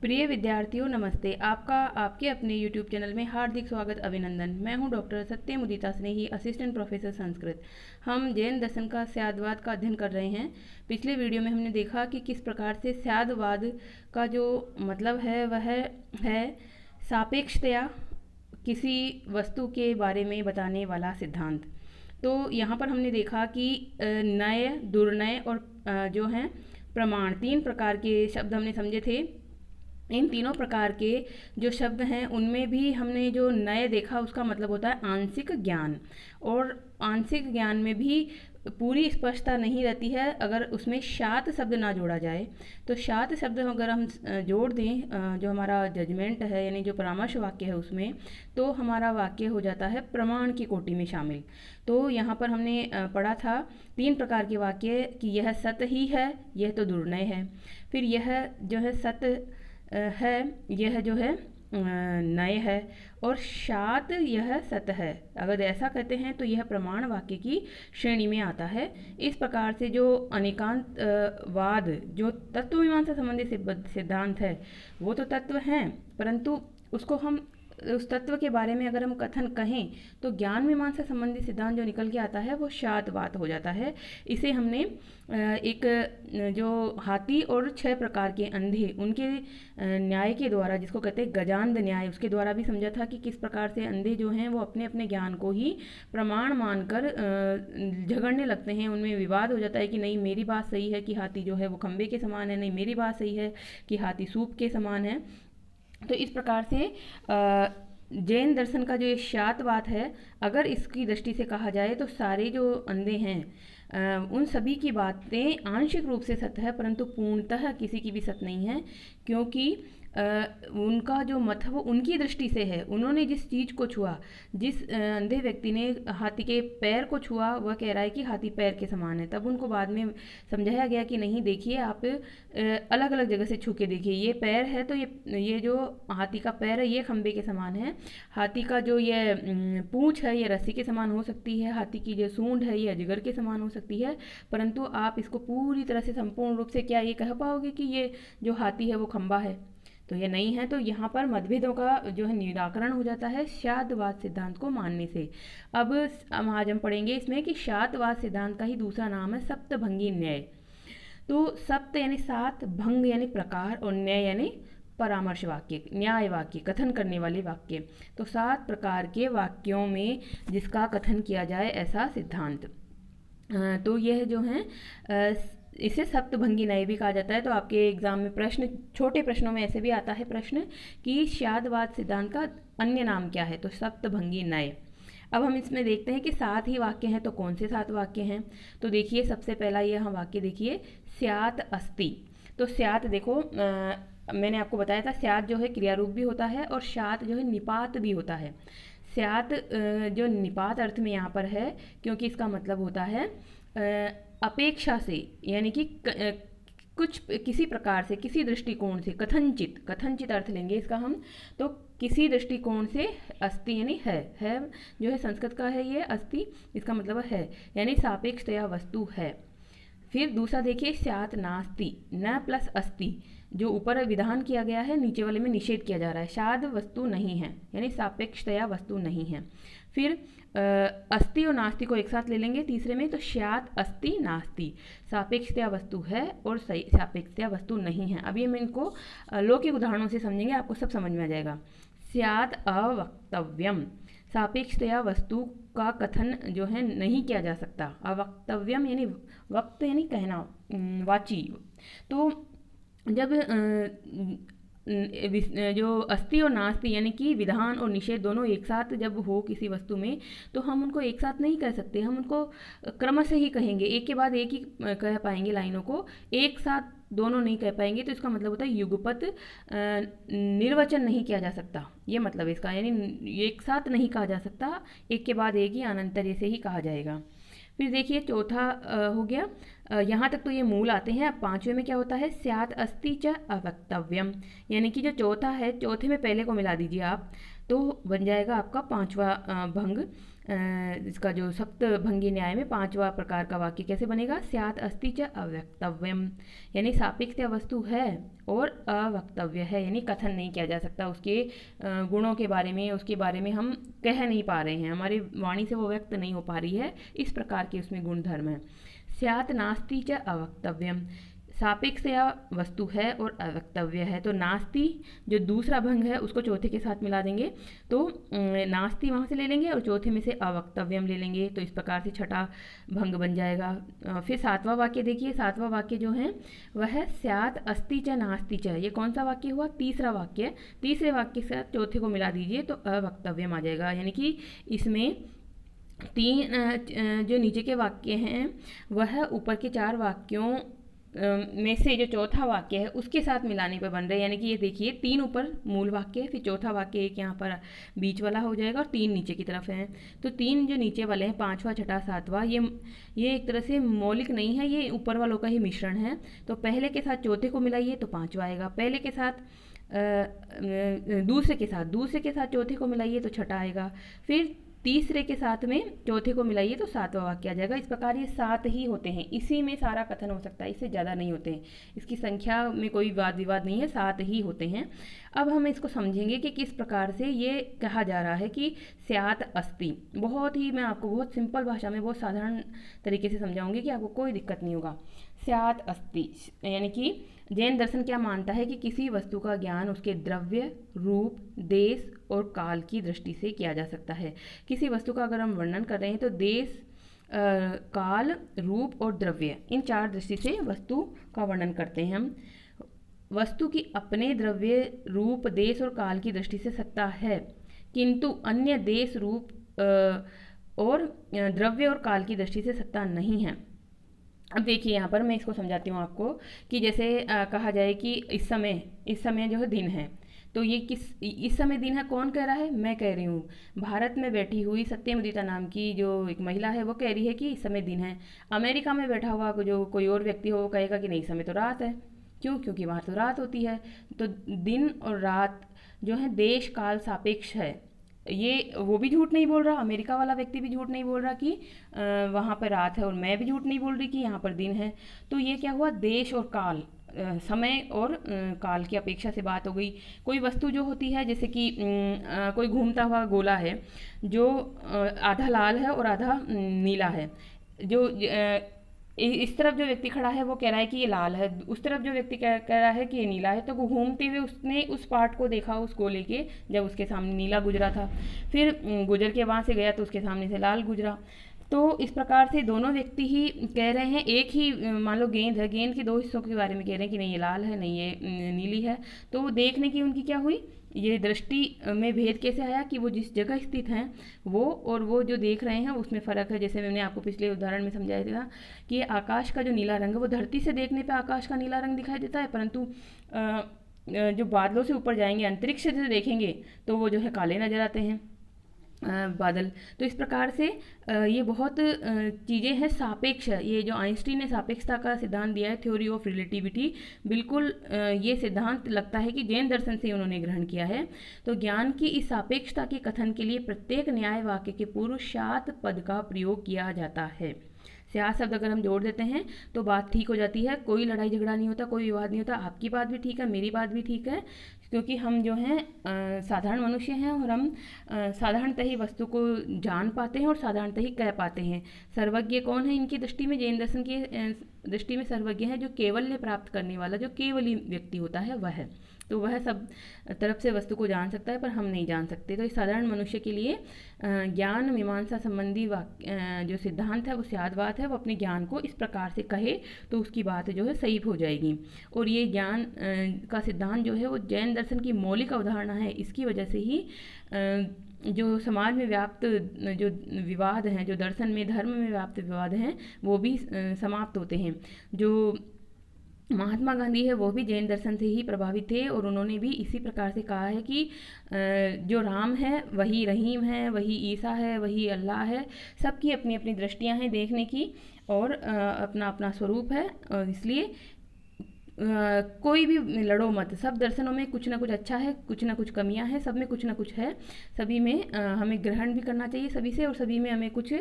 प्रिय विद्यार्थियों नमस्ते। आपका आपके अपने YouTube चैनल में हार्दिक स्वागत अभिनंदन। मैं हूं डॉक्टर सत्यमुदिता स्नेही, असिस्टेंट प्रोफेसर संस्कृत। हम जैन दर्शन का स्यादवाद का अध्ययन कर रहे हैं। पिछले वीडियो में हमने देखा कि किस प्रकार से स्यादवाद का जो मतलब है वह है सापेक्षतया किसी वस्तु के बारे में बताने वाला सिद्धांत। तो यहाँ पर हमने देखा कि नय, दुर्नय और जो हैं प्रमाण, तीन प्रकार के शब्द हमने समझे थे। इन तीनों प्रकार के जो शब्द हैं उनमें भी हमने जो नय देखा उसका मतलब होता है आंशिक ज्ञान, और आंशिक ज्ञान में भी पूरी स्पष्टता नहीं रहती है अगर उसमें शात शब्द ना जोड़ा जाए। तो शात शब्द अगर हम जोड़ दें जो हमारा जजमेंट है यानी जो परामर्श वाक्य है उसमें, तो हमारा वाक्य हो जाता है प्रमाण की कोटि में शामिल। तो यहाँ पर हमने पढ़ा था तीन प्रकार के वाक्य कि यह सत ही है, यह तो दुर्नय है, फिर यह जो है सत है, यह जो है नय है, और शात यह सत है। अगर ऐसा कहते हैं तो यह प्रमाण वाक्य की श्रेणी में आता है। इस प्रकार से जो अनेकांत वाद जो तत्व मीमांसा संबंधी सिद्धांत है वो तो तत्व हैं, परंतु उसको हम उस तत्व के बारे में अगर हम कथन कहें तो ज्ञान मीमांसा संबंधी सिद्धांत जो निकल के आता है वो शातवाद हो जाता है। इसे हमने एक जो हाथी और 6 प्रकार के अंधे उनके न्याय के द्वारा, जिसको कहते हैं गजांध न्याय, उसके द्वारा भी समझा था कि किस प्रकार से अंधे जो हैं वो अपने अपने ज्ञान को ही प्रमाण मानकर झगड़ने लगते हैं। उनमें विवाद हो जाता है कि नहीं मेरी बात सही है कि हाथी जो है वो खंबे के समान है, नहीं मेरी बात सही है कि हाथी सूप के समान है। तो इस प्रकार से जैन दर्शन का जो ये शातवाद है, अगर इसकी दृष्टि से कहा जाए तो सारे जो अंधे हैं उन सभी की बातें आंशिक रूप से सत्य है, परंतु पूर्णतः किसी की भी सत्य नहीं है, क्योंकि उनका जो मत है वो उनकी दृष्टि से है। उन्होंने जिस चीज़ को छुआ, जिस अंधे व्यक्ति ने हाथी के पैर को छुआ, वह कह रहा है कि हाथी पैर के समान है। तब उनको बाद में समझाया गया कि नहीं देखिए, आप अलग अलग जगह से छू के देखिए, ये पैर है तो ये जो हाथी का पैर है ये खंबे के समान है, हाथी का जो ये पूँछ है ये रस्सी के समान हो सकती है, हाथी की जो सूंड है ये अजगर के समान हो सकती है, परंतु आप इसको पूरी तरह से संपूर्ण रूप से क्या ये कह पाओगे कि ये जो हाथी है वो खंबा है? तो ये नहीं है। तो यहाँ पर मतभेदों का जो है निराकरण हो जाता है शातवाद सिद्धांत को मानने से। अब आज हम पढ़ेंगे इसमें कि शातवाद सिद्धांत का ही दूसरा नाम है सप्तभंगी न्याय। तो सप्त यानी सात, भंग यानी प्रकार, और न्याय यानी परामर्श वाक्य, न्याय वाक्य, कथन करने वाले वाक्य। तो 7 प्रकार के वाक्यों में जिसका कथन किया जाए ऐसा सिद्धांत। तो यह जो है इसे सप्तभंगी न्याय भी कहा जाता है। तो आपके एग्जाम में प्रश्न, छोटे प्रश्नों में ऐसे भी आता है प्रश्न कि शातवाद सिद्धांत का अन्य नाम क्या है, तो सप्तभंगी न्याय। अब हम इसमें देखते हैं कि 7 ही वाक्य हैं, तो कौन से 7 वाक्य हैं। तो देखिए सबसे पहला ये हम वाक्य देखिए, स्यात् अस्ति। तो स्यात् देखो मैंने आपको बताया था स्यात् जो है क्रिया रूप भी होता है और शात जो है निपात भी होता है। स्यात् जो निपात अर्थ में यहाँ पर है, क्योंकि इसका मतलब होता है अपेक्षा से, यानी कि कुछ किसी प्रकार से, किसी दृष्टिकोण से, कथनचित, कथनचित अर्थ लेंगे इसका हम। तो किसी दृष्टिकोण से अस्ति यानी है जो है संस्कृत का है ये अस्ति, इसका मतलब है यानी सापेक्षतया वस्तु है। फिर दूसरा देखिए स्यात् नास्ति, न प्लस अस्ति, जो ऊपर विधान किया गया है नीचे वाले में निषेध किया जा रहा है, शाद वस्तु नहीं है यानी सापेक्षतया वस्तु नहीं है। फिर अस्ति और नास्ति को एक साथ ले लेंगे तीसरे में, तो स्यात् अस्ति नास्ति, सापेक्षतया वस्तु है और सापेक्षतया वस्तु नहीं है। अभी हम इनको लौकिक उदाहरणों से समझेंगे, आपको सब समझ में आ जाएगा। स्यात् अवक्तव्यम, सापेक्षतया वस्तु का कथन जो है नहीं किया जा सकता। अवक्तव्यम यानी वक्त यानी कहना, वाची। तो जब जो अस्ति और नास्ति यानी कि विधान और निषेध दोनों एक साथ जब हो किसी वस्तु में, तो हम उनको एक साथ नहीं कह सकते, हम उनको क्रम से ही कहेंगे, एक के बाद एक ही कह पाएंगे लाइनों को, एक साथ दोनों नहीं कह पाएंगे। तो इसका मतलब होता है युगपत निर्वचन नहीं किया जा सकता, ये मतलब इसका, यानी एक साथ नहीं कहा जा सकता, एक के बाद एक ही अनंतर्य से ही कहा जाएगा। फिर देखिए चौथा हो गया यहाँ तक तो ये मूल आते हैं। अब पांचवें में क्या होता है, स्यात् अस्ति च अवक्तव्यम, यानी कि जो चौथा है, चौथे में पहले को मिला दीजिए आप, तो बन जाएगा आपका पांचवा भंग। इसका जो सप्तभंगी न्याय में पांचवा प्रकार का वाक्य कैसे बनेगा, स्यात् अस्ति च अवक्तव्यम, यानी सापेक्ष वस्तु है और अवक्तव्य है, यानी कथन नहीं किया जा सकता, उसके गुणों के बारे में, उसके बारे में हम कह नहीं पा रहे हैं, हमारी वाणी से वो व्यक्त नहीं हो पा रही है, इस प्रकार के उसमें गुण धर्म है। स्यात् नास्ति च अवक्तव्यम, सापेक्ष या वस्तु है और अवक्तव्य है, तो नास्ति जो दूसरा भंग है उसको चौथे के साथ मिला देंगे, तो नास्ति वहाँ से ले लेंगे और चौथे में से अवक्तव्यम ले लेंगे, तो इस प्रकार से छठा भंग बन जाएगा। फिर सातवां वाक्य देखिए, सातवां वाक्य जो है वह है स्यात् अस्ति च नास्ति च, ये कौन सा वाक्य हुआ, तीसरा वाक्य। तीसरे वाक्य के साथ चौथे को मिला दीजिए तो अवक्तव्यम आ जाएगा, यानी कि इसमें तीन जो नीचे के वाक्य हैं वह ऊपर के चार वाक्यों में से जो चौथा वाक्य है उसके साथ मिलाने पर बन रहे हैं, यानी कि ये देखिए तीन ऊपर मूल वाक्य है, फिर चौथा वाक्य एक यहाँ पर बीच वाला हो जाएगा और तीन नीचे की तरफ हैं, तो तीन जो नीचे वाले हैं, पांचवा छठा सातवां, ये एक तरह से मौलिक नहीं है, ये ऊपर वालों का ही मिश्रण है। तो पहले के साथ चौथे को मिलाइए तो पांचवा आएगा, पहले के साथ दूसरे के साथ चौथे को मिलाइए तो छठा आएगा, फिर तीसरे के साथ में चौथे को मिलाइए तो सातवां वाक्य आ जाएगा। इस प्रकार ये सात ही होते हैं, इसी में सारा कथन हो सकता है, इससे ज़्यादा नहीं होते हैं, इसकी संख्या में कोई वाद विवाद नहीं है, सात ही होते हैं। अब हम इसको समझेंगे कि किस प्रकार से ये कहा जा रहा है कि स्यात् अस्ति। बहुत ही मैं आपको बहुत सिंपल भाषा में बहुत साधारण तरीके से समझाऊंगी कि आपको कोई दिक्कत नहीं होगा। स्यात् अस्ति यानी कि जैन दर्शन क्या मानता है कि किसी वस्तु का ज्ञान उसके द्रव्य, रूप, देश और काल की दृष्टि से किया जा सकता है। किसी वस्तु का अगर हम वर्णन कर रहे हैं तो देश, काल, रूप और द्रव्य, इन चार दृष्टि से वस्तु का वर्णन करते हैं हम। वस्तु की अपने द्रव्य, रूप, देश और काल की दृष्टि से सत्ता है, किंतु अन्य देश, रूप और द्रव्य और काल की दृष्टि से सत्ता नहीं है। अब देखिए यहाँ पर मैं इसको समझाती हूँ आपको कि जैसे कहा जाए कि इस समय जो है दिन है, तो ये इस समय दिन है, कौन कह रहा है, मैं कह रही हूँ। भारत में बैठी हुई सत्यमुदिता नाम की जो एक महिला है वो कह रही है कि इस समय दिन है। अमेरिका में बैठा हुआ जो कोई और व्यक्ति हो वो कहेगा कि नहीं, इस समय तो रात है। क्यों, क्योंकि वहाँ तो रात होती है। तो दिन और रात जो है देश काल सापेक्ष है, ये वो भी झूठ नहीं बोल रहा, अमेरिका वाला व्यक्ति भी झूठ नहीं बोल रहा कि वहाँ पर रात है, और मैं भी झूठ नहीं बोल रही कि यहाँ पर दिन है। तो ये क्या हुआ, देश और काल, समय और काल की अपेक्षा से बात हो गई। कोई वस्तु जो होती है जैसे कि कोई घूमता हुआ गोला है जो आधा लाल है और आधा नीला है, जो इस तरफ जो व्यक्ति खड़ा है वो कह रहा है कि ये लाल है, उस तरफ जो व्यक्ति कह रहा है कि ये नीला है, तो वो घूमते हुए उसने उस पार्ट को देखा उस गोले के, जब उसके सामने नीला गुजरा था, फिर गुजर के वहाँ से गया तो उसके सामने से लाल गुजरा। तो इस प्रकार से दोनों व्यक्ति ही कह रहे हैं, एक ही मान लो गेंद है, गेंद के दो हिस्सों के बारे में कह रहे हैं कि नहीं ये लाल है, नहीं ये नीली है। तो वो देखने की उनकी क्या हुई, ये दृष्टि में भेद कैसे आया कि वो जिस जगह स्थित हैं वो और वो जो देख रहे हैं उसमें फ़र्क है। जैसे मैंने आपको पिछले उदाहरण में समझाया था कि आकाश का जो नीला रंग है वो धरती से देखने पे आकाश का नीला रंग दिखाई देता है, परंतु जो बादलों से ऊपर जाएंगे, अंतरिक्ष से देखेंगे तो वो जो है काले नजर आते हैं बादल। तो इस प्रकार से ये बहुत चीज़ें हैं सापेक्ष। ये जो आइंस्टीन ने सापेक्षता का सिद्धांत दिया है, थ्योरी ऑफ रिलेटिविटी, बिल्कुल ये सिद्धांत लगता है कि जैन दर्शन से उन्होंने ग्रहण किया है। तो ज्ञान की इस सापेक्षता के कथन के लिए प्रत्येक न्याय वाक्य के पूर्व स्यात् पद का प्रयोग किया जाता है। स्यात् शब्द अगर हम जोड़ देते हैं तो बात ठीक हो जाती है, कोई लड़ाई झगड़ा नहीं होता, कोई विवाद नहीं होता, आपकी बात भी ठीक है, मेरी बात भी ठीक है, क्योंकि हम जो हैं साधारण मनुष्य हैं और हम साधारणतः ही वस्तु को जान पाते हैं और साधारणतः ही कह पाते हैं। सर्वज्ञ कौन है इनकी दृष्टि में, जैन दर्शन की दृष्टि में सर्वज्ञ है जो केवल्य प्राप्त करने वाला, जो केवली व्यक्ति होता है वह है। तो वह सब तरफ से वस्तु को जान सकता है पर हम नहीं जान सकते। तो इस साधारण मनुष्य के लिए ज्ञान मीमांसा संबंधी जो सिद्धांत है वो स्याद्वाद है, वो अपने ज्ञान को इस प्रकार से कहे तो उसकी बात जो है सही हो जाएगी। और ये ज्ञान का सिद्धांत जो है वो जैन दर्शन की मौलिक अवधारणा है। इसकी वजह से ही जो समाज में व्याप्त जो विवाद हैं, जो दर्शन में धर्म में व्याप्त विवाद हैं, वो भी समाप्त होते हैं। जो महात्मा गांधी है वो भी जैन दर्शन से ही प्रभावित थे और उन्होंने भी इसी प्रकार से कहा है कि जो राम है वही रहीम है, वही ईसा है, वही अल्लाह है। सबकी अपनी अपनी दृष्टियां हैं देखने की और अपना अपना स्वरूप है, और इसलिए कोई भी लड़ो मत। सब दर्शनों में कुछ ना कुछ अच्छा है, कुछ ना कुछ कमियां हैं, सब में कुछ ना कुछ है। सभी में हमें ग्रहण भी करना चाहिए सभी से, और सभी में हमें कुछ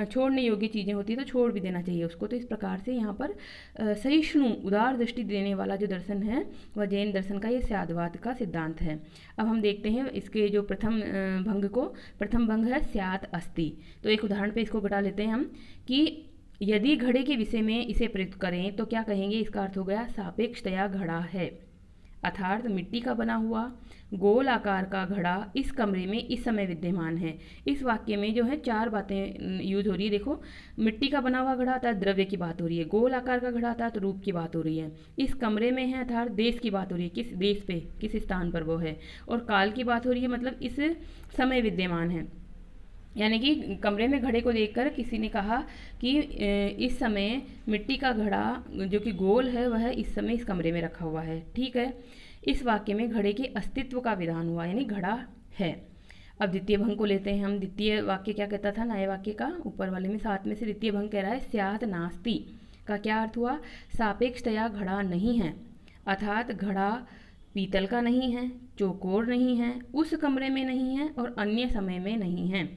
छोड़ने योग्य चीज़ें होती है तो छोड़ भी देना चाहिए उसको। तो इस प्रकार से यहाँ पर सहिष्णु उदार दृष्टि देने वाला जो दर्शन है वह जैन दर्शन का ये स्यादवाद का सिद्धांत है। अब हम देखते हैं इसके जो प्रथम भंग को। प्रथम भंग है स्यात् अस्ति। तो एक उदाहरण पे इसको घटा लेते हैं हम कि यदि घड़े के विषय में इसे प्रयुक्त करें तो क्या कहेंगे। इसका अर्थ हो गया सापेक्षतया घड़ा है, अर्थात मिट्टी का बना हुआ गोल आकार का घड़ा इस कमरे में इस समय विद्यमान है। इस वाक्य में जो है 4 बातें यूज हो रही है। देखो, मिट्टी का बना हुआ घड़ा अर्थात द्रव्य की बात हो रही है, गोल आकार का घड़ा अर्थात रूप की बात हो रही है, इस कमरे में है अर्थात देश की बात हो रही है, किस देश पे किस स्थान पर वो है, और काल की बात हो रही है मतलब इस समय विद्यमान है। यानी कि कमरे में घड़े को देखकर किसी ने कहा कि इस समय मिट्टी का घड़ा जो कि गोल है वह इस समय इस कमरे में रखा हुआ है। ठीक है, इस वाक्य में घड़े के अस्तित्व का विधान हुआ, यानी घड़ा है। अब द्वितीय भंग को लेते हैं हम। द्वितीय वाक्य क्या कहता था नए वाक्य का, ऊपर वाले में 7 में से द्वितीय भंग कह रहा है स्यात् नास्ति का क्या अर्थ हुआ। सापेक्षतया घड़ा नहीं है, अर्थात घड़ा पीतल का नहीं है, चौकोर नहीं है, उस कमरे में नहीं है और अन्य समय में नहीं है।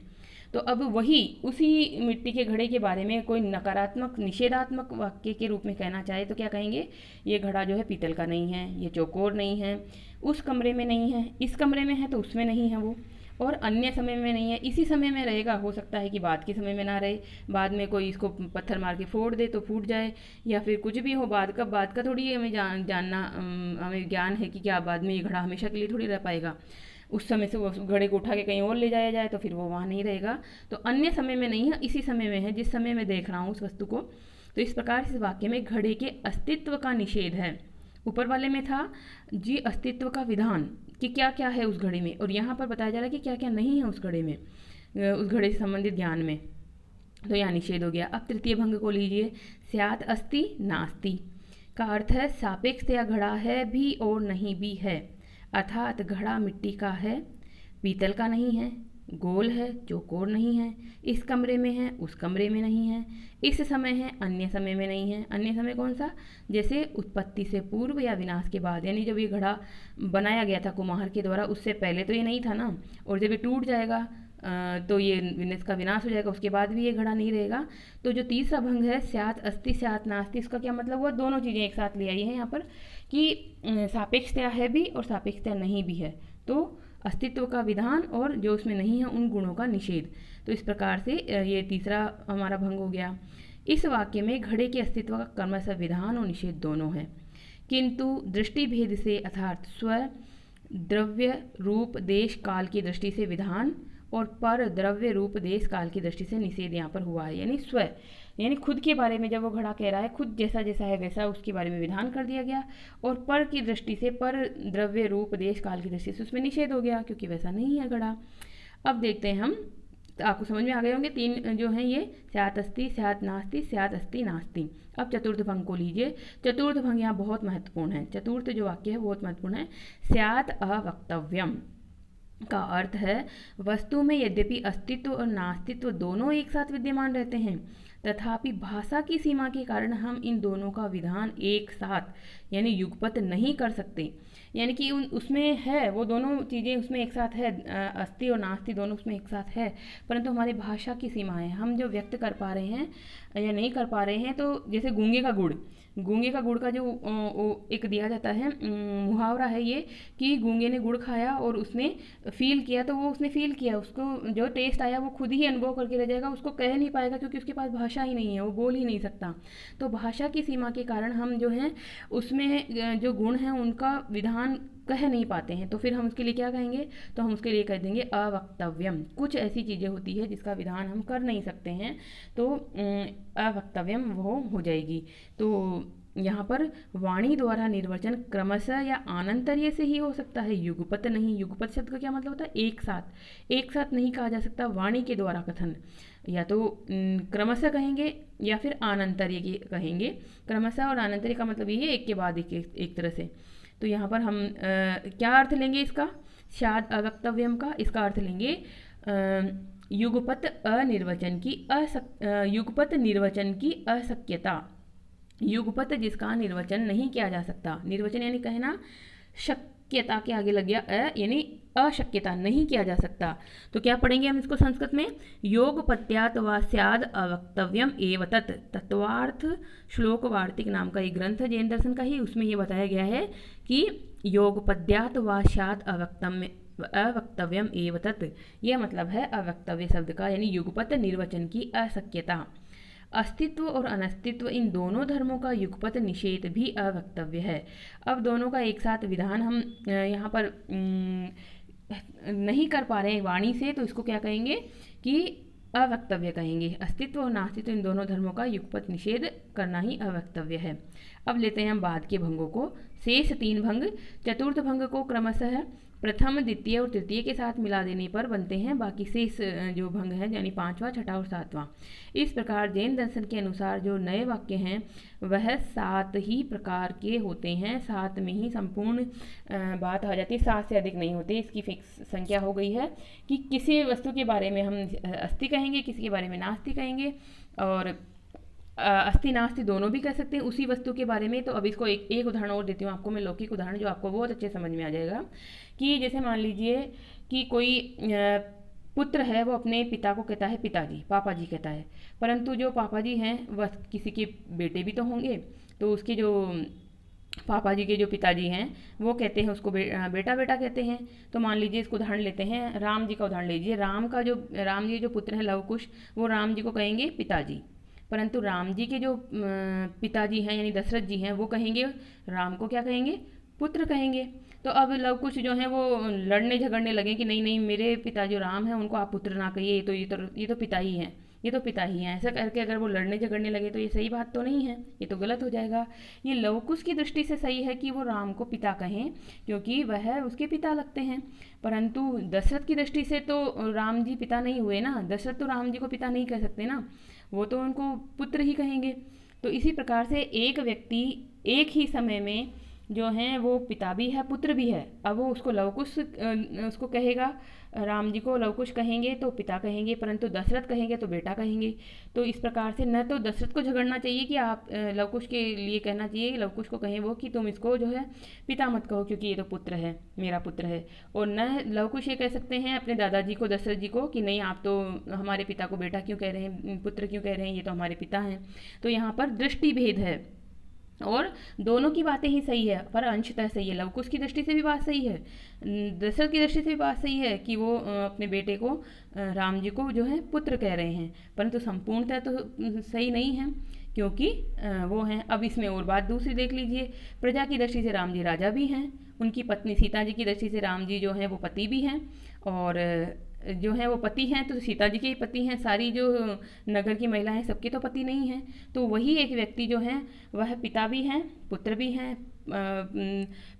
तो अब वही उसी मिट्टी के घड़े के बारे में कोई नकारात्मक निषेधात्मक वाक्य के रूप में कहना चाहे तो क्या कहेंगे, ये घड़ा जो है पीतल का नहीं है, ये चौकोर नहीं है, उस कमरे में नहीं है, इस कमरे में है तो उसमें नहीं है वो, और अन्य समय में नहीं है, इसी समय में रहेगा। हो सकता है कि बाद के समय में ना रहे, बाद में कोई इसको पत्थर मार के फोड़ दे तो फूट जाए, या फिर कुछ भी हो बाद का थोड़ी हमें जानना हमें ज्ञान है कि क्या बाद में ये घड़ा हमेशा के लिए थोड़ी रह पाएगा। उस समय से वो घड़े को उठा के कहीं और ले जाया जाए तो फिर वो वहाँ नहीं रहेगा। तो अन्य समय में नहीं है, इसी समय में है जिस समय मैं देख रहा हूँ उस वस्तु को। तो इस प्रकार इस वाक्य में घड़े के अस्तित्व का निषेध है। ऊपर वाले में था जी अस्तित्व का विधान कि क्या क्या है उस घड़े में, और यहाँ पर बताया जा रहा है कि क्या क्या नहीं है उस घड़े में, उस घड़े से संबंधित ज्ञान में। तो यहाँ निषेध हो गया। अब तृतीय भंग को लीजिए। स्यात् अस्ति नास्ति का अर्थ है सापेक्षतया घड़ा है भी और नहीं भी है, अर्थात घड़ा मिट्टी का है, पीतल का नहीं है, गोल है, चौकोर नहीं है, इस कमरे में है, उस कमरे में नहीं है, इस समय है, अन्य समय में नहीं है। अन्य समय कौन सा, जैसे उत्पत्ति से पूर्व या विनाश के बाद, यानी जब ये घड़ा बनाया गया था कुम्हार के द्वारा उससे पहले तो ये नहीं था ना, और जब ये टूट जाएगा तो ये इसका विनाश हो जाएगा, उसके बाद भी ये घड़ा नहीं रहेगा। तो जो तीसरा भंग है स्यात् अस्ति स्यात् नास्ति, इसका क्या मतलब हुआ, दोनों चीज़ें एक साथ ले आई है यहाँ पर कि सापेक्षतया है भी और सापेक्षतया नहीं भी है। तो अस्तित्व का विधान और जो उसमें नहीं है उन गुणों का निषेध। तो इस प्रकार से ये तीसरा हमारा भंग हो गया। इस वाक्य में घड़े के अस्तित्व का क्रमशः विधान और निषेध दोनों है, किंतु दृष्टि भेद से अर्थात स्व द्रव्य रूप देश काल की दृष्टि से विधान और पर द्रव्य रूप देश काल की दृष्टि से निषेध यहाँ पर हुआ है। यानी स्व यानी खुद के बारे में जब वो घड़ा कह रहा है, खुद जैसा जैसा है वैसा उसके बारे में विधान कर दिया गया, और पर की दृष्टि से पर द्रव्य रूप देश काल की दृष्टि से उसमें निषेध हो गया क्योंकि वैसा नहीं है घड़ा। अब देखते हैं हम, तो आपको समझ में आ गए होंगे तीन जो हैं ये स्यात् अस्ति स्यात् नास्ति स्यात् अस्ति नास्ति। अब चतुर्थ भंग को लीजिए। चतुर्थ भंग यहाँ बहुत महत्वपूर्ण है। चतुर्थ जो वाक्य है बहुत महत्वपूर्ण है। स्यात् अवक्तव्यम का अर्थ है वस्तु में यद्यपि अस्तित्व और नास्तित्व दोनों एक साथ विद्यमान रहते हैं, तथापि भाषा की सीमा के कारण हम इन दोनों का विधान एक साथ यानी युगपत नहीं कर सकते। यानी कि उसमें है, वो दोनों चीज़ें उसमें एक साथ है, अस्ति और नास्ति दोनों उसमें एक साथ है, परंतु हमारी भाषा की सीमा है, हम जो व्यक्त कर पा रहे हैं या नहीं कर पा रहे हैं। तो जैसे गूंगे का गुड़ का जो एक दिया जाता है मुहावरा है ये कि गूंगे ने गुड़ खाया और उसने फील किया, तो वो उसने फील किया, उसको जो टेस्ट आया वो खुद ही अनुभव करके रह जाएगा, उसको कह नहीं पाएगा क्योंकि उसके पास भाषा ही नहीं है, वो बोल ही नहीं सकता। तो भाषा की सीमा के कारण हम जो हैं उसमें जो गुण हैं उनका विधान कह नहीं पाते हैं। तो फिर हम उसके लिए क्या कहेंगे, तो हम उसके लिए कह देंगे अवक्तव्यम। कुछ ऐसी चीज़ें होती है जिसका विधान हम कर नहीं सकते हैं, तो अवक्तव्यम वो हो जाएगी। तो यहाँ पर वाणी द्वारा निर्वचन क्रमशः या आनंतर्य से ही हो सकता है, युगपत नहीं। युगपत शब्द का क्या मतलब होता है, एक साथ नहीं कहा जा सकता वाणी के द्वारा कथन। या तो क्रमशः कहेंगे या फिर आनंतर्य कहेंगे। क्रमशः और आनंतर्य का मतलब ये है एक के बाद एक तरह से। तो यहाँ पर हम क्या अर्थ लेंगे इसका, स्याद अवक्तव्यम का, इसका अर्थ लेंगे युगपत अनिर्वचन की युगपत निर्वचन की अशक्यता। युगपत जिसका निर्वचन नहीं किया जा सकता, निर्वचन यानी कहना, शक्यता के आगे लग गया यानी अशक्यता, नहीं किया जा सकता। तो क्या पढ़ेंगे हम इसको संस्कृत में, योगपत्यात वा स्याद अवक्तव्यम एव तत्। तत्वार्थ श्लोक वार्तिक नाम का एक ग्रंथ जैन दर्शन का ही, उसमें ये बताया गया है कि योगपद्यात वा स्याद अवक्तव्यम एव तत्, यह मतलब है अवक्तव्य शब्द का, यानी युगपत निर्वचन की अशक्यता। अस्तित्व और अनस्तित्व इन दोनों धर्मों का युगपत निषेध भी अवक्तव्य है। अब दोनों का एक साथ विधान हम यहाँ पर नहीं कर पा रहे हैं वाणी से, तो इसको क्या कहेंगे कि अवक्तव्य कहेंगे। अस्तित्व और नास्तित्व इन दोनों धर्मों का युगपत निषेध करना ही अवक्तव्य है। अब लेते हैं हम बाद के भंगों को। शेष 3 भंग, चतुर्थ भंग को क्रमशः प्रथम, द्वितीय और तृतीय के साथ मिला देने पर बनते हैं बाकी शेष जो भंग हैं, यानी 5वां, 6वां और 7वां। इस प्रकार जैन दर्शन के अनुसार जो नए वाक्य हैं वह 7 ही प्रकार के होते हैं। 7 में ही संपूर्ण बात आ जाती है, 7 से अधिक नहीं होते। इसकी फिक्स संख्या हो गई है कि किसी वस्तु के बारे में हम अस्ति कहेंगे, किसी के बारे में नास्ति कहेंगे, और अस्ति नास्ति दोनों भी कह सकते हैं उसी वस्तु के बारे में। तो अब इसको एक उदाहरण और देती हूँ आपको मैं, लौकिक उदाहरण जो आपको बहुत अच्छे समझ में आ जाएगा। कि जैसे मान लीजिए कि कोई पुत्र है, वो अपने पिता को कहता है पिताजी, पापा जी कहता है, परंतु जो पापा जी हैं वह किसी के बेटे भी तो होंगे, तो उसके जो पापा जी के जो पिताजी हैं वो कहते हैं उसको बेटा बेटा कहते हैं। तो मान लीजिए इसको उदाहरण लेते हैं, राम जी का उदाहरण लीजिए। राम जी जो पुत्र हैं लवकुश, वो राम जी को कहेंगे पिताजी, परंतु राम जी के जो पिताजी हैं यानी दशरथ जी हैं, वो कहेंगे राम को क्या कहेंगे, पुत्र कहेंगे। तो अब लवकुश जो हैं वो लड़ने झगड़ने लगे कि नहीं नहीं, मेरे पिता जो राम हैं उनको आप पुत्र ना कहिए, ये तो पिता ही हैं, ये तो पिता ही हैं। ऐसा करके अगर वो लड़ने झगड़ने लगे तो ये सही बात तो नहीं है, ये तो गलत हो जाएगा। ये लवकुश की दृष्टि से सही है कि वो राम को पिता कहें, क्योंकि वह उसके पिता लगते हैं। परंतु दशरथ की दृष्टि से तो राम जी पिता नहीं हुए ना, दशरथ तो राम जी को पिता नहीं कह सकते ना, वो तो उनको पुत्र ही कहेंगे। तो इसी प्रकार से एक व्यक्ति एक ही समय में जो हैं वो पिता भी है पुत्र भी है। अब वो उसको लवकुश उसको कहेगा, राम जी को लवकुश कहेंगे तो पिता कहेंगे, परंतु दशरथ कहेंगे तो बेटा कहेंगे। तो इस प्रकार से न तो दशरथ को झगड़ना चाहिए कि आप लवकुश के लिए कहना चाहिए, लवकुश को कहें वो कि तुम इसको जो है पिता मत कहो क्योंकि ये तो पुत्र है, मेरा पुत्र है। और न लवकुश ये कह सकते हैं अपने दादाजी को, दशरथ जी को, कि नहीं आप तो हमारे पिता को बेटा क्यों कह रहे हैं, पुत्र क्यों कह रहे हैं, ये तो हमारे पिता हैं। तो यहाँ पर दृष्टि भेद है और दोनों की बातें ही सही है, पर अंशतः सही है। लवकुश की दृष्टि से भी बात सही है, दशरथ की दृष्टि से भी बात सही है कि वो अपने बेटे को राम जी को जो है पुत्र कह रहे हैं, परंतु संपूर्णतः तो सही नहीं है क्योंकि वो हैं। अब इसमें और बात दूसरी देख लीजिए, प्रजा की दृष्टि से राम जी राजा भी हैं, उनकी पत्नी सीता जी की दृष्टि से राम जी जो हैं वो पति भी हैं, और जो हैं वो पति हैं तो सीता जी के ही पति हैं। सारी जो नगर की महिलाएं सबके तो पति नहीं हैं। तो वही एक व्यक्ति जो हैं वह पिता भी हैं, पुत्र भी हैं,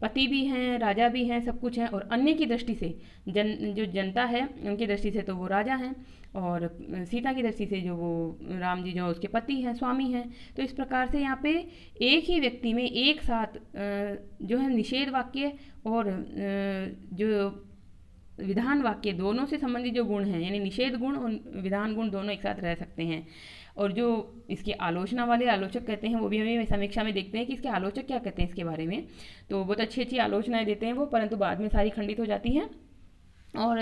पति भी हैं, राजा भी हैं, सब कुछ है। और अन्य की दृष्टि से जो जनता है उनकी दृष्टि से तो वो राजा हैं, और सीता की दृष्टि से जो वो राम जी जो उसके पति हैं, स्वामी हैं। तो इस प्रकार से यहाँ पे एक ही व्यक्ति में एक साथ जो है निषेध वाक्य और जो विधान वाक्य दोनों से संबंधित जो गुण हैं, यानी निषेध गुण और विधान गुण दोनों एक साथ रह सकते हैं। और जो इसकी आलोचना वाले आलोचक कहते हैं वो भी हमें समीक्षा में देखते हैं कि इसके आलोचक क्या कहते हैं इसके बारे में। तो बहुत अच्छी अच्छी आलोचनाएं देते हैं वो, परंतु बाद में सारी खंडित हो जाती हैं और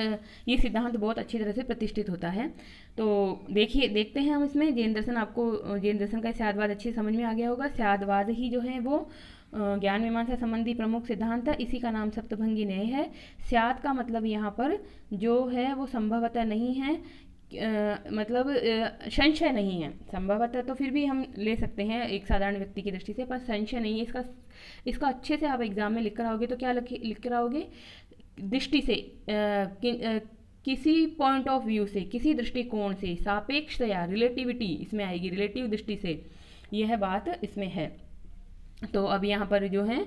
ये सिद्धांत बहुत अच्छी तरह से प्रतिष्ठित होता है। तो देखते हैं हम इसमें जैन दर्शन। आपको जैन दर्शन का स्यादवाद अच्छे समझ में आ गया होगा। स्यादवाद ही जो है वो ज्ञान मीमांसा संबंधी प्रमुख सिद्धांत है, इसी का नाम सप्तभंगी न्याय है। स्याद का मतलब यहाँ पर जो है वो संभवतः नहीं है, मतलब संशय नहीं है। संभवतः तो फिर भी हम ले सकते हैं एक साधारण व्यक्ति की दृष्टि से, पर संशय नहीं है। इसका अच्छे से आप एग्जाम में लिख कर आओगे तो क्या लिख कर आओगे, दृष्टि से किसी पॉइंट ऑफ व्यू से, किसी दृष्टिकोण से, सापेक्षतया, रिलेटिविटी इसमें आएगी, रिलेटिव दृष्टि से यह बात इसमें है। तो अब यहाँ पर जो है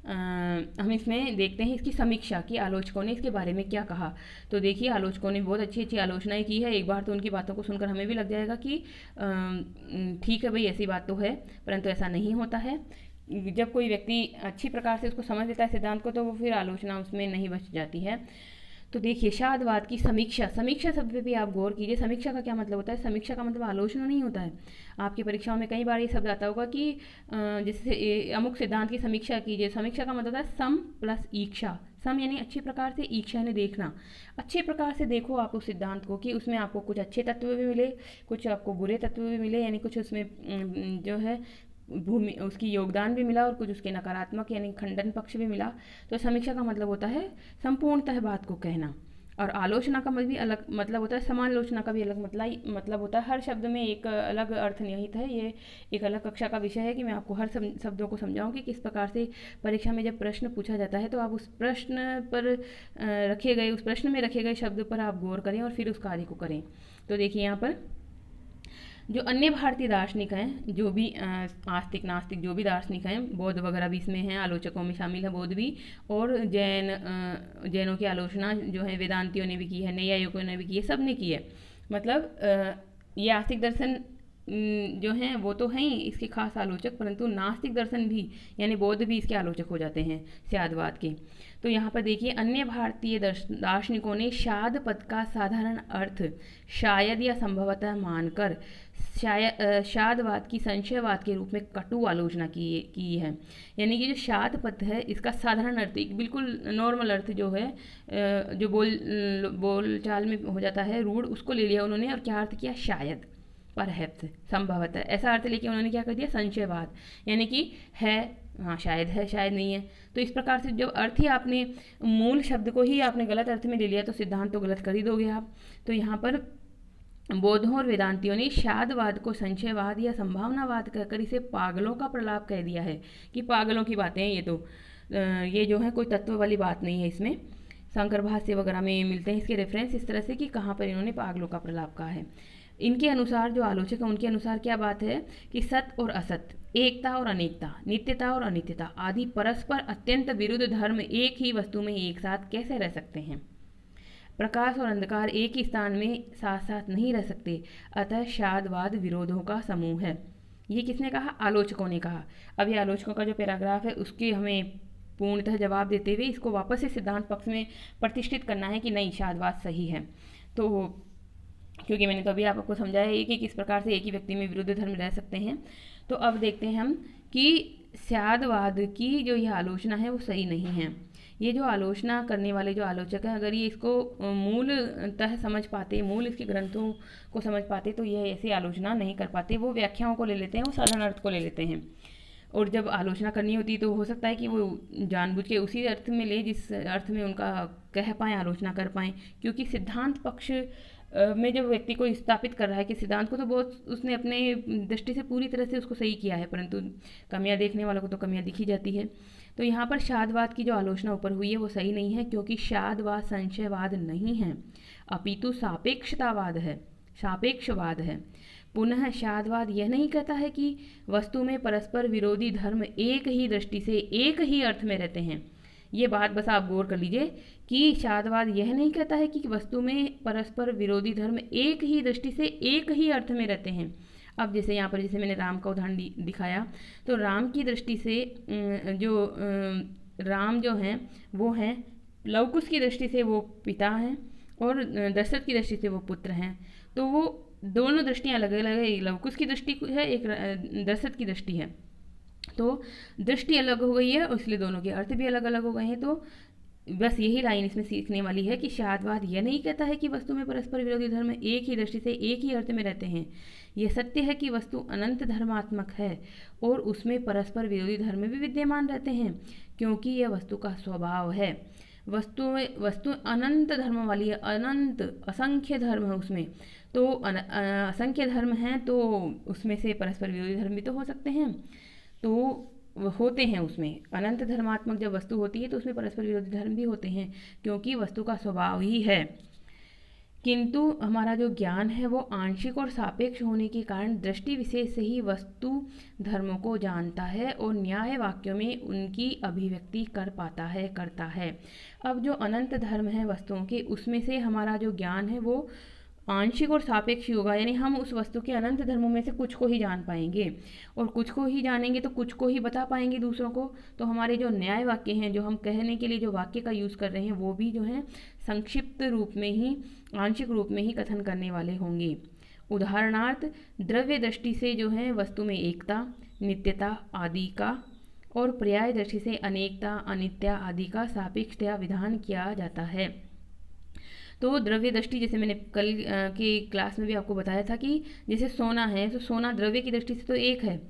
हम इसमें देखते हैं इसकी समीक्षा कि आलोचकों ने इसके बारे में क्या कहा। तो देखिए, आलोचकों ने बहुत अच्छी अच्छी आलोचनाएं की है। एक बार तो उनकी बातों को सुनकर हमें भी लग जाएगा कि ठीक है भाई, ऐसी बात तो है, परंतु ऐसा नहीं होता है। जब कोई व्यक्ति अच्छी प्रकार से उसको समझ लेता है सिद्धांत को, तो वो फिर आलोचना उसमें नहीं बच जाती है। तो देखिए, शादवाद की समीक्षा, समीक्षा शब्द पे भी आप गौर कीजिए। समीक्षा का क्या मतलब होता है? समीक्षा का मतलब आलोचना नहीं होता है। आपकी परीक्षाओं में कई बार ये शब्द आता होगा कि जैसे अमुक सिद्धांत की समीक्षा कीजिए। समीक्षा का मतलब होता है सम प्लस ईक्षा। सम यानी अच्छी प्रकार से, ईक्षा यानी देखना। अच्छे प्रकार से देखो आप उस सिद्धांत को कि उसमें आपको कुछ अच्छे तत्व भी मिले, कुछ आपको बुरे तत्व भी मिले, यानी कुछ उसमें जो है भूमि उसकी योगदान भी मिला और कुछ उसके नकारात्मक यानी खंडन पक्ष भी मिला। तो समीक्षा का मतलब होता है संपूर्णतः बात को कहना। और आलोचना का भी अलग मतलब होता है, समालोचना का भी अलग मतलब होता है। हर शब्द में एक अलग अर्थ निहित है। ये एक अलग कक्षा का विषय है कि मैं आपको हर शब्दों को समझाऊं कि किस प्रकार से परीक्षा में जब प्रश्न पूछा जाता है तो आप उस प्रश्न पर उस प्रश्न में रखे गए शब्द पर आप गौर करें और फिर उस कार्य को करें। तो देखिए, यहाँ पर जो अन्य भारतीय दार्शनिक हैं, जो भी आस्तिक नास्तिक जो भी दार्शनिक हैं, बौद्ध वगैरह भी इसमें हैं, आलोचकों में शामिल है बौद्ध भी। और जैनों की आलोचना जो है वेदांतियों ने भी की है, नैयायिकों ने भी की है, सब ने की है। मतलब ये आस्तिक दर्शन जो हैं वो तो हैं ही इसके खास आलोचक, परंतु नास्तिक दर्शन भी यानी बौद्ध भी इसके आलोचक हो जाते हैं स्यादवाद के। तो यहाँ पर देखिए, अन्य भारतीय दार्शनिकों ने शाद पद का साधारण अर्थ शायद या संभवतः मानकर शादवाद की संशयवाद के रूप में कटु आलोचना की है। यानी कि जो शाद पद है इसका साधारण अर्थ, बिल्कुल नॉर्मल अर्थ जो है, जो बोल चाल में हो जाता है रूढ़, उसको ले लिया उन्होंने और क्या अर्थ किया? शायद, परहैप्स, संभवतः, ऐसा अर्थ लेके उन्होंने क्या कर दिया? संशयवाद, यानी कि है, हाँ शायद है, शायद नहीं है। तो इस प्रकार से जब अर्थ ही आपने मूल शब्द को ही आपने गलत अर्थ में ले लिया तो सिद्धांत तो गलत कर ही दोगे आप। तो यहाँ पर बौद्धों और वेदांतियों ने शादवाद को संशयवाद या संभावनावाद कहकर इसे पागलों का प्रलाप कह दिया है कि पागलों की बातें हैं ये तो, ये जो है कोई तत्व वाली बात नहीं है। इसमें शंकर भाष्य वगैरह में मिलते हैं इसके रेफरेंस इस तरह से कि कहाँ पर इन्होंने पागलों का प्रलाप कहा है। इनके अनुसार, जो आलोचक हैं उनके अनुसार क्या बात है कि सत और असत, एकता और अनेकता, नित्यता और अनित्यता आदि परस्पर अत्यंत विरुद्ध धर्म एक ही वस्तु में एक साथ कैसे रह सकते हैं? प्रकाश और अंधकार एक ही स्थान में साथ साथ नहीं रह सकते, अतः शादवाद विरोधों का समूह है। ये किसने कहा? आलोचकों ने कहा। अब ये आलोचकों का जो पैराग्राफ है उसके हमें पूर्णतः जवाब देते हुए इसको वापस से सिद्धांत पक्ष में प्रतिष्ठित करना है कि नहीं, शादवाद सही है। तो क्योंकि मैंने तो अभी आपको समझाया है कि किस प्रकार से एक ही व्यक्ति में विरुद्ध धर्म रह सकते हैं। तो अब देखते हैं हम कि स्यादवाद की जो यह आलोचना है वो सही नहीं है। ये जो आलोचना करने वाले जो आलोचक हैं, अगर ये इसको मूलतः समझ पाते, मूल इसके ग्रंथों को समझ पाते, तो यह ऐसी आलोचना नहीं कर पाते। वो व्याख्याओं को ले लेते हैं, वो साधारण अर्थ को ले लेते हैं। और जब आलोचना करनी होती है तो हो सकता है कि वो जानबूझ के उसी अर्थ में ले जिस अर्थ में उनका कह पाएँ, आलोचना कर पाएँ। क्योंकि सिद्धांत पक्ष में जब व्यक्ति को स्थापित कर रहा है कि सिद्धांत को तो बहुत उसने अपने दृष्टि से पूरी तरह से उसको सही किया है, परंतु कमियां देखने वालों को तो कमियां दिखी जाती है। तो यहाँ पर शादवाद की जो आलोचना ऊपर हुई है वो सही नहीं है, क्योंकि शादवाद संशयवाद नहीं है, अपितु सापेक्षतावाद है, सापेक्षवाद है। पुनः शादवाद यह नहीं कहता है कि वस्तु में परस्पर विरोधी धर्म एक ही दृष्टि से एक ही अर्थ में रहते हैं। ये बात बस आप गौर कर लीजिए कि शादवाद यह नहीं कहता है कि वस्तु में परस्पर विरोधी धर्म एक ही दृष्टि से एक ही अर्थ में रहते हैं। अब जैसे यहाँ पर जैसे मैंने राम का उदाहरण दिखाया, तो राम की दृष्टि से जो राम जो हैं वो हैं, लवकुश की दृष्टि से वो पिता हैं और दशरथ की दृष्टि से वो पुत्र हैं। तो वो दोनों दृष्टियाँ अलग अलग है, एक लवकुश की दृष्टि है, एक दशरथ की दृष्टि है। तो दृष्टि अलग हो गई है और इसलिए दोनों के अर्थ भी अलग अलग हो गए हैं। तो बस यही लाइन इसमें सीखने वाली है कि शादवाद यह नहीं कहता है कि वस्तु में परस्पर विरोधी धर्म एक ही दृष्टि से एक ही अर्थ में रहते हैं। यह सत्य है कि वस्तु अनंत धर्मात्मक है और उसमें परस्पर विरोधी धर्म भी विद्यमान रहते हैं, क्योंकि यह वस्तु का स्वभाव है। वस्तु अनंत धर्म वाली है, अनंत असंख्य धर्म है उसमें। तो असंख्य धर्म हैं तो उसमें से परस्पर विरोधी धर्म भी तो हो सकते हैं, तो होते हैं उसमें। अनंत धर्मात्मक जब वस्तु होती है तो उसमें परस्पर विरोधी धर्म भी होते हैं, क्योंकि वस्तु का स्वभाव ही है। किंतु हमारा जो ज्ञान है वो आंशिक और सापेक्ष होने के कारण दृष्टि विशेष से ही वस्तु धर्मों को जानता है और न्याय वाक्यों में उनकी अभिव्यक्ति कर पाता है, करता है। अब जो अनंत धर्म है वस्तुओं के, उसमें से हमारा जो ज्ञान है वो आंशिक और सापेक्ष होगा, यानी हम उस वस्तु के अनंत धर्मों में से कुछ को ही जान पाएंगे और कुछ को ही जानेंगे तो कुछ को ही बता पाएंगे दूसरों को। तो हमारे जो न्याय वाक्य हैं, जो हम कहने के लिए जो वाक्य का यूज़ कर रहे हैं, वो भी जो है संक्षिप्त रूप में ही, आंशिक रूप में ही कथन करने वाले होंगे। उदाहरणार्थ, द्रव्य दृष्टि से जो है वस्तु में एकता, नित्यता आदि का और पर्याय दृष्टि से अनेकता, अनित्या आदि का सापेक्षतया विधान किया जाता है। तो द्रव्य दृष्टि, जैसे मैंने कल की क्लास में भी आपको बताया था कि जैसे सोना है, तो सोना द्रव्य की दृष्टि से तो एक है,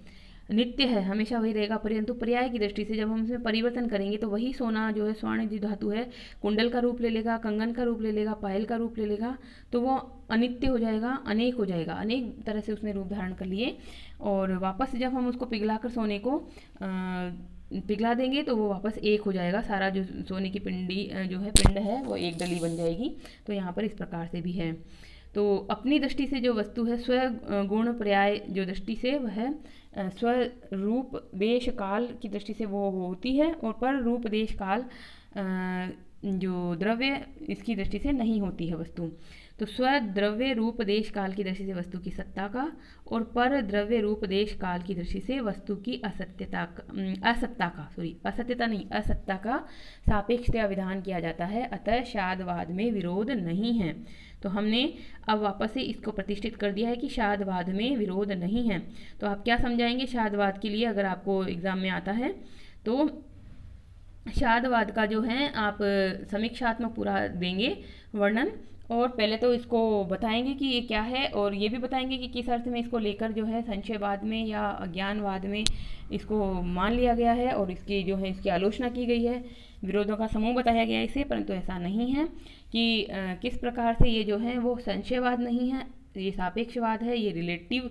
नित्य है, हमेशा वही रहेगा, परंतु पर्याय की दृष्टि से जब हम इसमें परिवर्तन करेंगे तो वही सोना जो है, स्वर्ण जो धातु है, कुंडल का रूप ले लेगा, कंगन का रूप ले लेगा, पायल का रूप ले लेगा, तो वो अनित्य हो जाएगा, अनेक हो जाएगा, अनेक तरह से उसने रूप धारण कर लिए। और वापस जब हम उसको पिघलाकर सोने को पिघला देंगे तो वो वापस एक हो जाएगा, सारा जो सोने की पिंडी जो है, पिंड है, वो एक डली बन जाएगी। तो यहाँ पर इस प्रकार से भी है। तो अपनी दृष्टि से जो वस्तु है, स्व गुण पर्याय जो दृष्टि से वह स्वरूप देश काल की दृष्टि से वो होती है, और पर रूप देश काल जो द्रव्य, इसकी दृष्टि से नहीं होती है वस्तु। तो स्वद्रव्य रूप देश काल की दृष्टि से वस्तु की सत्ता का और पर द्रव्य रूप देश काल की दृष्टि से वस्तु की असत्यता का सापेक्षतया विधान किया जाता है। अतः शादवाद में विरोध नहीं है। तो हमने अब वापस से इसको प्रतिष्ठित कर दिया है कि शादवाद में विरोध नहीं है। तो आप क्या समझाएंगे शादवाद के लिए, अगर आपको एग्जाम में आता है तो शादवाद का जो है आप समीक्षात्मक पूरा देंगे वर्णन, और पहले तो इसको बताएंगे कि ये क्या है, और ये भी बताएंगे कि किस अर्थ में इसको लेकर जो है संशयवाद में या अज्ञानवाद में इसको मान लिया गया है और इसकी जो है इसकी आलोचना की गई है, विरोधों का समूह बताया गया है इसे। परंतु ऐसा नहीं है कि किस प्रकार से ये जो है वो संशयवाद नहीं है, ये सापेक्षवाद है, ये रिलेटिव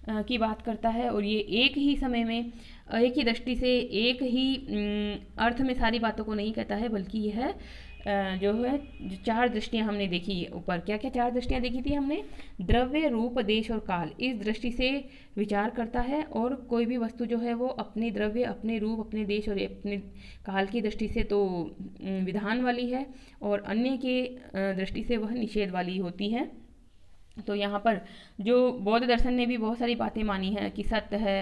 की बात करता है, और ये एक ही समय में, एक ही दृष्टि से, एक ही अर्थ में सारी बातों को नहीं कहता है, बल्कि यह जो है जो चार दृष्टियां हमने देखी ऊपर, क्या क्या चार दृष्टियां देखी थी हमने, द्रव्य रूप देश और काल, इस दृष्टि से विचार करता है। और कोई भी वस्तु जो है वो अपने द्रव्य, अपने रूप, अपने देश और अपने काल की दृष्टि से तो विधान वाली है, और अन्य के दृष्टि से वह निषेध वाली होती है। तो यहाँ पर जो बौद्ध दर्शन ने भी बहुत सारी बातें मानी हैं कि सत्य है,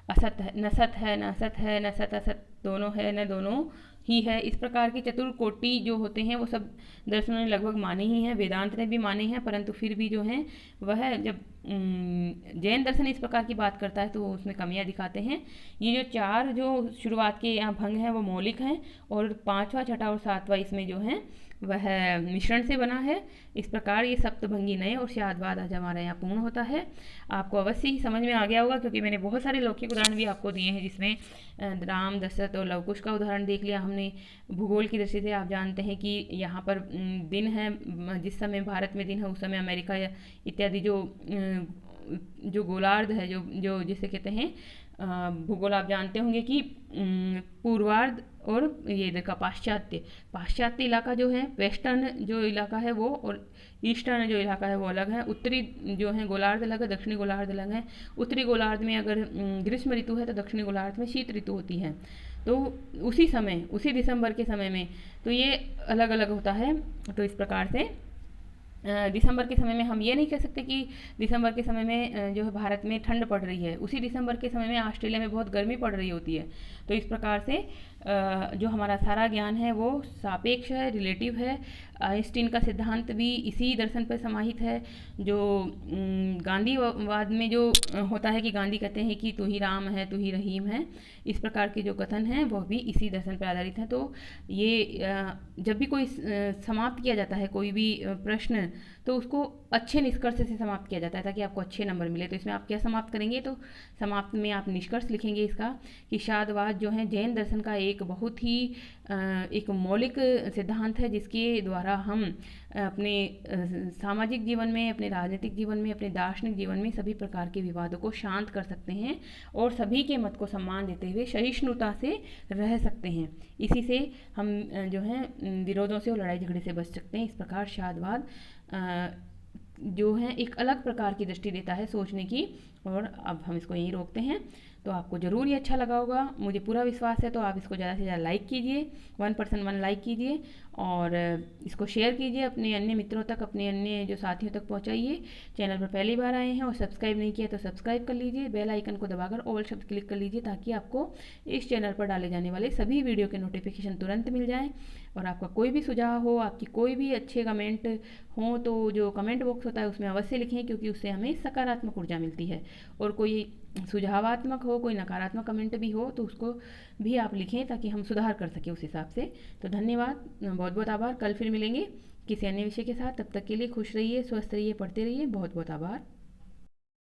असत है, न सत है, न असत है, न सत असत दोनों है, न दोनों ही है, इस प्रकार के चतुर्कोटि जो होते हैं वो सब दर्शनों ने लगभग माने ही हैं, वेदांत ने भी माने हैं। परंतु फिर भी जो है वह जब जैन दर्शन इस प्रकार की बात करता है तो उसमें कमियां दिखाते हैं। ये जो चार जो शुरुआत के यहाँ भंग हैं वो मौलिक हैं, और पांचवा, छठा और सातवां इसमें जो है वह मिश्रण से बना है। इस प्रकार ये सप्तभंगी नए और शादवाद आज हमारा यहाँ पूर्ण होता है। आपको अवश्य ही समझ में आ गया होगा, क्योंकि मैंने बहुत सारे लौकिक उदाहरण भी आपको दिए हैं, जिसमें राम, दशरथ और लवकुश का उदाहरण देख लिया हमने। भूगोल की दृष्टि से आप जानते हैं कि यहाँ पर दिन है, जिस समय भारत में दिन है उस समय अमेरिका इत्यादि जो गोलार्ध है, जो जिसे कहते हैं भूगोल, आप जानते होंगे कि पूर्वार्ध और ये इधर का पाश्चात्य इलाका जो है, वेस्टर्न जो इलाका है वो, और ईस्टर्न जो इलाका है वो अलग है। उत्तरी जो है गोलार्ध अलग है, दक्षिणी गोलार्ध अलग है। उत्तरी गोलार्ध में अगर ग्रीष्म ऋतु है तो दक्षिणी गोलार्ध में शीत ऋतु होती है। तो उसी समय, उसी दिसंबर के समय में तो ये अलग अलग होता है। तो इस प्रकार से दिसंबर के समय में हम ये नहीं कह सकते कि दिसंबर के समय में जो है भारत में ठंड पड़ रही है, उसी दिसंबर के समय में ऑस्ट्रेलिया में बहुत गर्मी पड़ रही होती है। तो इस प्रकार से जो हमारा सारा ज्ञान है वो सापेक्ष है, रिलेटिव है। आइंस्टीन का सिद्धांत भी इसी दर्शन पर समाहित है। जो गांधीवाद में जो होता है कि गांधी कहते हैं कि तू ही राम है, तू ही रहीम है, इस प्रकार के जो कथन हैं वह भी इसी दर्शन पर आधारित हैं। तो ये जब भी कोई समाप्त किया जाता है कोई भी प्रश्न, तो उसको अच्छे निष्कर्ष से समाप्त किया जाता है ताकि आपको अच्छे नंबर मिले। तो इसमें आप क्या समाप्त करेंगे, तो समाप्त में आप निष्कर्ष लिखेंगे इसका कि शादवाद जो है जैन दर्शन का एक बहुत ही एक मौलिक सिद्धांत है, जिसके द्वारा हम अपने सामाजिक जीवन में, अपने राजनीतिक जीवन में, अपने दार्शनिक जीवन में सभी प्रकार के विवादों को शांत कर सकते हैं और सभी के मत को सम्मान देते हुए सहिष्णुता से रह सकते हैं। इसी से हम जो है विरोधों से और लड़ाई झगड़े से बच सकते हैं। इस प्रकार शादवाद जो है एक अलग प्रकार की दृष्टि देता है सोचने की। और अब हम इसको यहीं रोकते हैं। तो आपको ज़रूर ये अच्छा लगा होगा, मुझे पूरा विश्वास है। तो आप इसको ज़्यादा से ज़्यादा लाइक कीजिए, 1% लाइक कीजिए, और इसको शेयर कीजिए अपने अन्य मित्रों तक, अपने अन्य जो साथियों तक पहुंचाइए। चैनल पर पहली बार आए हैं और सब्सक्राइब नहीं किया तो सब्सक्राइब कर लीजिए, बेल आइकन को दबाकर ऑल शब्द क्लिक कर लीजिए, ताकि आपको इस चैनल पर डाले जाने वाले सभी वीडियो के नोटिफिकेशन तुरंत मिल जाएँ। और आपका कोई भी सुझाव हो, आपकी कोई भी अच्छे कमेंट हो, तो जो कमेंट बॉक्स होता है उसमें अवश्य लिखें, क्योंकि उससे हमें सकारात्मक ऊर्जा मिलती है। और कोई सुझावात्मक हो, कोई नकारात्मक कमेंट भी हो, तो उसको भी आप लिखें, ताकि हम सुधार कर सकें उस हिसाब से। तो धन्यवाद, बहुत बहुत आभार। कल फिर मिलेंगे किसी अन्य विषय के साथ। तब तक के लिए खुश रहिए, स्वस्थ रहिए, पढ़ते रहिए। बहुत बहुत आभार।